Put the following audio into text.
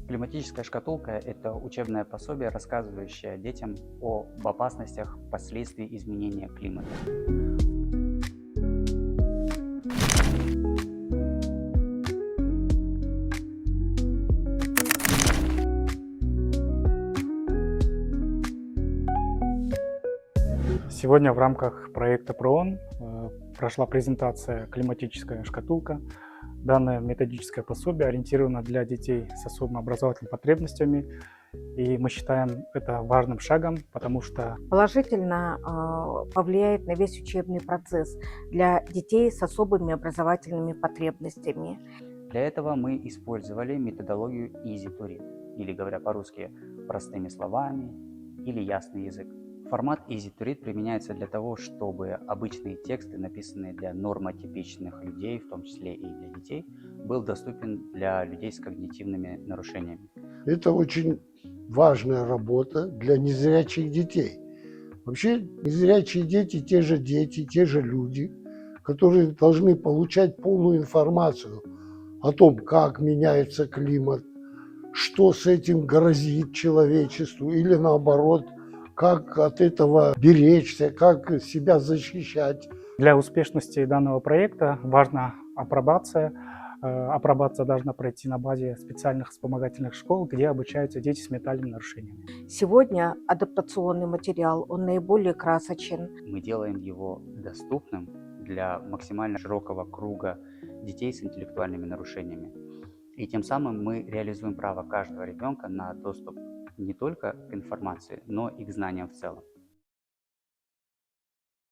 Климатическая шкатулка – это учебное пособие, рассказывающее детям об опасностях последствий изменения климата. Сегодня в рамках проекта ПРООН прошла презентация «Климатическая шкатулка». Данное методическое пособие ориентировано для детей с особыми образовательными потребностями, и мы считаем это важным шагом, потому что положительно повлияет на весь учебный процесс для детей с особыми образовательными потребностями. Для этого мы использовали методологию Easy to Read, или, говоря по-русски, простыми словами или ясный язык. Формат Easy to Read применяется для того, чтобы обычные тексты, написанные для нормотипичных людей, в том числе и для детей, был доступен для людей с когнитивными нарушениями. Это очень важная работа для незрячих детей. Вообще незрячие дети, те же люди, которые должны получать полную информацию о том, как меняется климат, что с этим грозит человечеству или наоборот, как от этого беречься, как себя защищать. для успешности данного проекта важна апробация. Апробация должна пройти на базе специальных вспомогательных школ, где обучаются дети с ментальными нарушениями. Сегодня адаптационный материал, он наиболее красочен. Мы делаем его доступным для максимально широкого круга детей с интеллектуальными нарушениями. И тем самым мы реализуем право каждого ребенка на доступ не только к информации, но и к знаниям в целом.